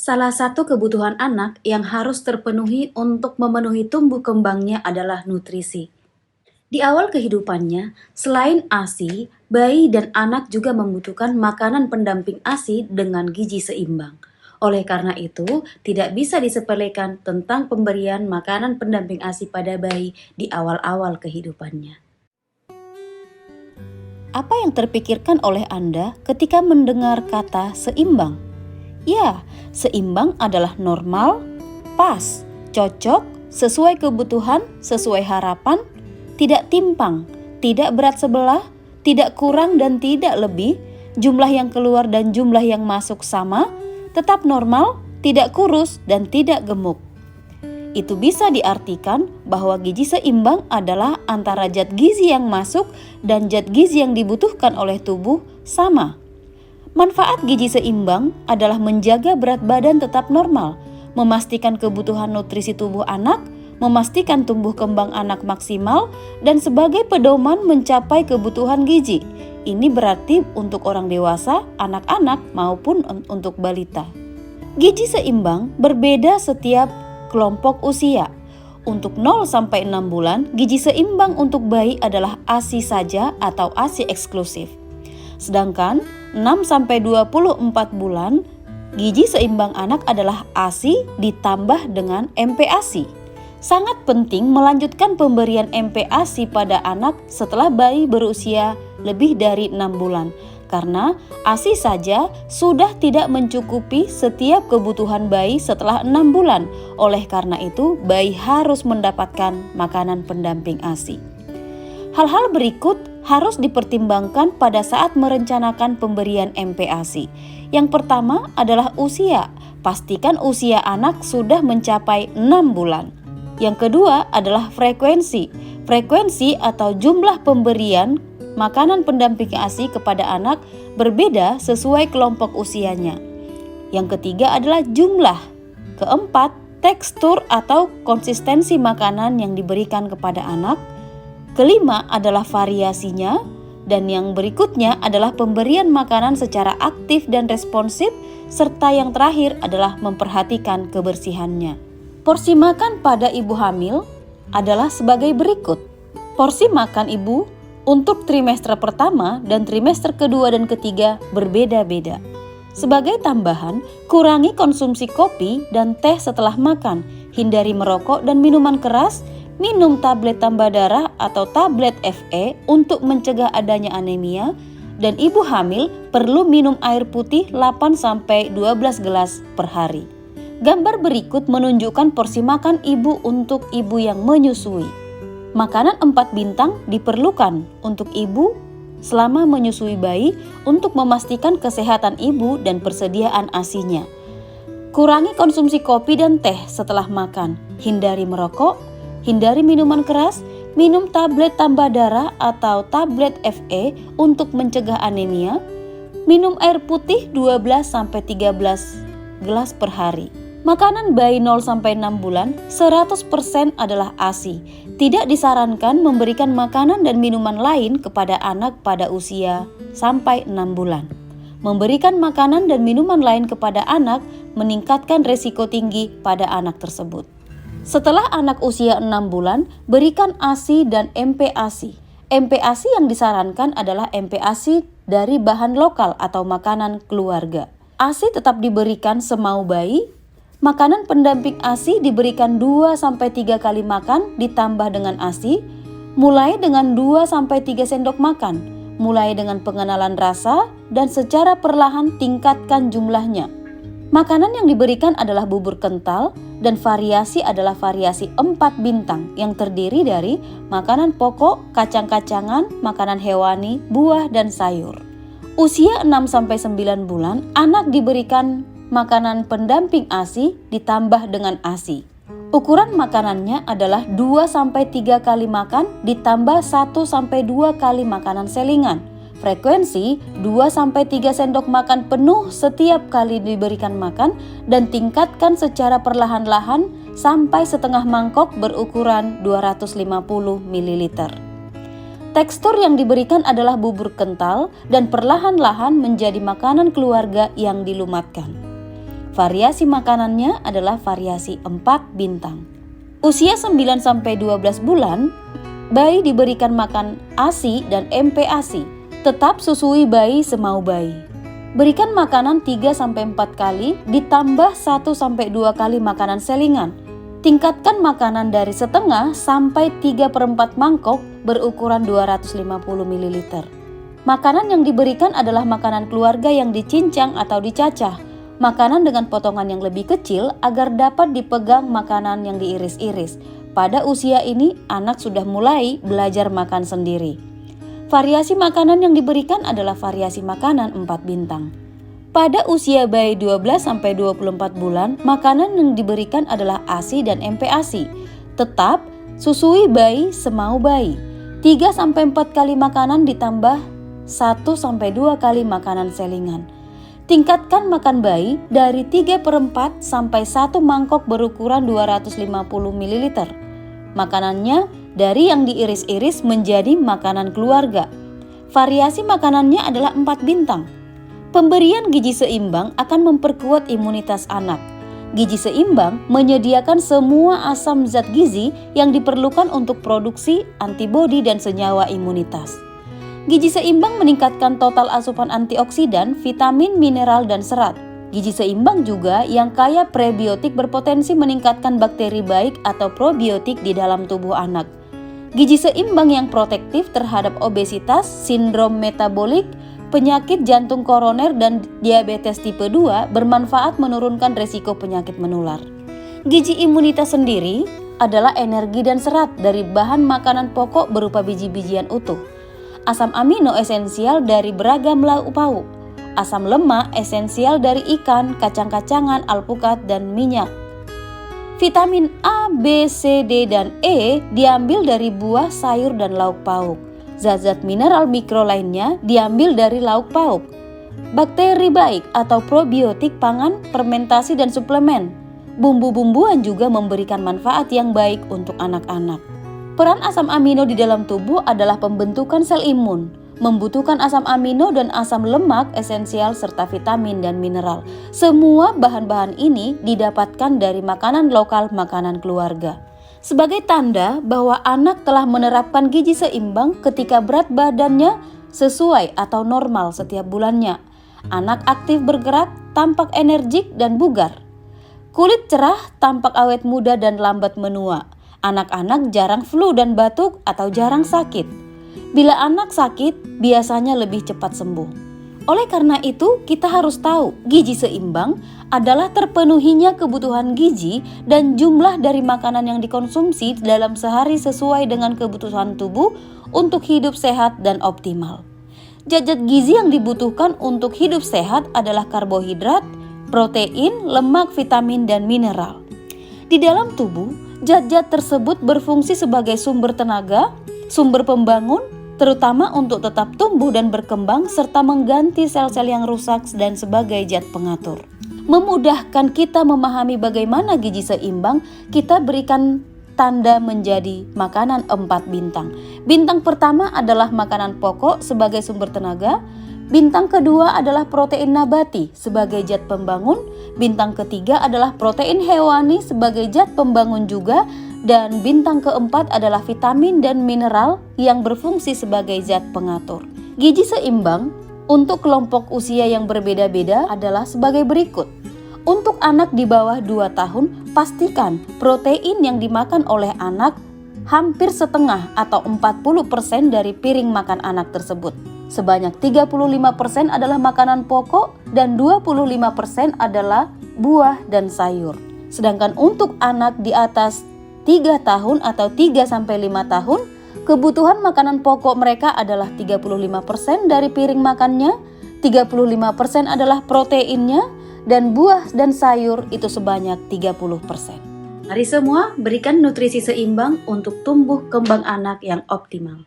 Salah satu kebutuhan anak yang harus terpenuhi untuk memenuhi tumbuh kembangnya adalah nutrisi. Di awal kehidupannya, selain ASI, bayi dan anak juga membutuhkan makanan pendamping ASI dengan gizi seimbang. Oleh karena itu, tidak bisa disepelekan tentang pemberian makanan pendamping ASI pada bayi di awal-awal kehidupannya. Apa yang terpikirkan oleh Anda ketika mendengar kata seimbang? Ya, seimbang adalah normal, pas, cocok, sesuai kebutuhan, sesuai harapan, tidak timpang, tidak berat sebelah, tidak kurang dan tidak lebih, jumlah yang keluar dan jumlah yang masuk sama, tetap normal, tidak kurus dan tidak gemuk. Itu bisa diartikan bahwa gizi seimbang adalah antara zat gizi yang masuk dan zat gizi yang dibutuhkan oleh tubuh sama. Manfaat gizi seimbang adalah menjaga berat badan tetap normal, memastikan kebutuhan nutrisi tubuh anak, memastikan tumbuh kembang anak maksimal, dan sebagai pedoman mencapai kebutuhan gizi. Ini berarti untuk orang dewasa, anak-anak, maupun untuk balita. Gizi seimbang berbeda setiap kelompok usia. Untuk 0-6 bulan, gizi seimbang untuk bayi adalah ASI saja atau ASI eksklusif. Sedangkan 6-24 bulan, gizi seimbang anak adalah ASI ditambah dengan MPASI. Sangat penting melanjutkan pemberian MPASI pada anak setelah bayi berusia lebih dari 6 bulan. Karena ASI saja sudah tidak mencukupi setiap kebutuhan bayi setelah 6 bulan. Oleh karena itu, bayi harus mendapatkan makanan pendamping ASI. Hal-hal berikut harus dipertimbangkan pada saat merencanakan pemberian MPASI. Yang pertama adalah usia. Pastikan usia anak sudah mencapai 6 bulan. Yang kedua adalah frekuensi. Frekuensi atau jumlah pemberian makanan pendamping ASI kepada anak berbeda sesuai kelompok usianya. Yang ketiga adalah jumlah. Keempat, tekstur atau konsistensi makanan yang diberikan kepada anak. Kelima adalah variasinya. Dan yang berikutnya adalah pemberian makanan secara aktif dan responsif. Serta yang terakhir adalah memperhatikan kebersihannya. Porsi makan pada ibu hamil adalah sebagai berikut. Porsi makan ibu untuk trimester pertama dan trimester kedua dan ketiga berbeda-beda. Sebagai tambahan, kurangi konsumsi kopi dan teh setelah makan, hindari merokok dan minuman keras, minum tablet tambah darah atau tablet Fe untuk mencegah adanya anemia, dan ibu hamil perlu minum air putih 8-12 gelas per hari. Gambar berikut menunjukkan porsi makan ibu untuk ibu yang menyusui. Makanan 4 bintang diperlukan untuk ibu selama menyusui bayi untuk memastikan kesehatan ibu dan persediaan ASI-nya. Kurangi konsumsi kopi dan teh setelah makan, hindari merokok, hindari minuman keras, minum tablet tambah darah atau tablet Fe untuk mencegah anemia, minum air putih 12-13 gelas per hari. Makanan bayi 0-6 bulan 100% adalah ASI. Tidak disarankan memberikan makanan dan minuman lain kepada anak pada usia sampai 6 bulan. Memberikan makanan dan minuman lain kepada anak meningkatkan resiko tinggi pada anak tersebut. Setelah anak usia 6 bulan, berikan ASI dan MPASI. MPASI yang disarankan adalah MPASI dari bahan lokal atau makanan keluarga. ASI tetap diberikan semau bayi. Makanan pendamping ASI diberikan 2-3 kali makan ditambah dengan ASI, mulai dengan 2-3 sendok makan, mulai dengan pengenalan rasa dan secara perlahan tingkatkan jumlahnya. Makanan yang diberikan adalah bubur kental dan variasi adalah variasi 4 bintang yang terdiri dari makanan pokok, kacang-kacangan, makanan hewani, buah, dan sayur. Usia 6-9 bulan, anak diberikan makanan pendamping ASI ditambah dengan ASI. Ukuran makanannya adalah 2-3 kali makan ditambah 1-2 kali makanan selingan. Frekuensi 2-3 sendok makan penuh setiap kali diberikan makan dan tingkatkan secara perlahan-lahan sampai setengah mangkok berukuran 250 ml. Tekstur yang diberikan adalah bubur kental dan perlahan-lahan menjadi makanan keluarga yang dilumatkan. Variasi makanannya adalah variasi 4 bintang. Usia 9-12 bulan, bayi diberikan makan ASI dan MPASI. Tetap susui bayi semau bayi. Berikan makanan 3-4 kali ditambah 1-2 kali makanan selingan. Tingkatkan makanan dari setengah sampai 3/4 mangkok berukuran 250 ml. Makanan yang diberikan adalah makanan keluarga yang dicincang atau dicacah. Makanan dengan potongan yang lebih kecil agar dapat dipegang makanan yang diiris-iris. Pada usia ini, anak sudah mulai belajar makan sendiri. Variasi makanan yang diberikan adalah variasi makanan 4 bintang. Pada usia bayi 12-24 bulan, makanan yang diberikan adalah ASI dan MPASI. Tetap susui bayi semau bayi. 3-4 kali makanan ditambah 1-2 kali makanan selingan. Tingkatkan makan bayi dari 3/4 sampai 1 mangkok berukuran 250 ml. Makanannya dari yang diiris-iris menjadi makanan keluarga. Variasi makanannya adalah 4 bintang. Pemberian gizi seimbang akan memperkuat imunitas anak. Gizi seimbang menyediakan semua asam zat gizi yang diperlukan untuk produksi antibodi dan senyawa imunitas. Gizi seimbang meningkatkan total asupan antioksidan, vitamin, mineral, dan serat. Gizi seimbang juga yang kaya prebiotik berpotensi meningkatkan bakteri baik atau probiotik di dalam tubuh anak. Gizi seimbang yang protektif terhadap obesitas, sindrom metabolik, penyakit jantung koroner, dan diabetes tipe 2 bermanfaat menurunkan resiko penyakit menular. Gizi imunitas sendiri adalah energi dan serat dari bahan makanan pokok berupa biji-bijian utuh. Asam amino esensial dari beragam lauk pauk. Asam lemak esensial dari ikan, kacang-kacangan, alpukat, dan minyak. Vitamin A, B, C, D, dan E diambil dari buah, sayur, dan lauk pauk. Zat-zat mineral mikro lainnya diambil dari lauk pauk. Bakteri baik atau probiotik pangan, fermentasi, dan suplemen. Bumbu-bumbuan juga memberikan manfaat yang baik untuk anak-anak. Peran asam amino di dalam tubuh adalah pembentukan sel imun, membutuhkan asam amino dan asam lemak esensial serta vitamin dan mineral. Semua bahan-bahan ini didapatkan dari makanan lokal, makanan keluarga. Sebagai tanda bahwa anak telah menerapkan gizi seimbang ketika berat badannya sesuai atau normal setiap bulannya. Anak aktif bergerak, tampak energik dan bugar. Kulit cerah, tampak awet muda dan lambat menua. Anak-anak jarang flu dan batuk atau jarang sakit. Bila anak sakit, biasanya lebih cepat sembuh. Oleh karena itu, kita harus tahu gizi seimbang adalah terpenuhinya kebutuhan gizi dan jumlah dari makanan yang dikonsumsi dalam sehari sesuai dengan kebutuhan tubuh untuk hidup sehat dan optimal. Zat-zat gizi yang dibutuhkan untuk hidup sehat adalah karbohidrat, protein, lemak, vitamin, dan mineral. Di dalam tubuh, zat-zat tersebut berfungsi sebagai sumber tenaga, sumber pembangun, terutama untuk tetap tumbuh dan berkembang serta mengganti sel-sel yang rusak dan sebagai zat pengatur. Memudahkan kita memahami bagaimana gizi seimbang, kita berikan tanda menjadi makanan 4 bintang. Bintang pertama adalah makanan pokok sebagai sumber tenaga. Bintang kedua adalah protein nabati sebagai zat pembangun. Bintang ketiga adalah protein hewani sebagai zat pembangun juga. Dan bintang keempat adalah vitamin dan mineral yang berfungsi sebagai zat pengatur. Gizi seimbang untuk kelompok usia yang berbeda-beda adalah sebagai berikut. Untuk anak di bawah 2 tahun, pastikan protein yang dimakan oleh anak hampir setengah atau 40% dari piring makan anak tersebut. Sebanyak 35% adalah makanan pokok dan 25% adalah buah dan sayur. Sedangkan untuk anak di atas 3 tahun atau 3-5 tahun, kebutuhan makanan pokok mereka adalah 35% dari piring makannya, 35% adalah proteinnya, dan buah dan sayur itu sebanyak 30%. Mari semua berikan nutrisi seimbang untuk tumbuh kembang anak yang optimal.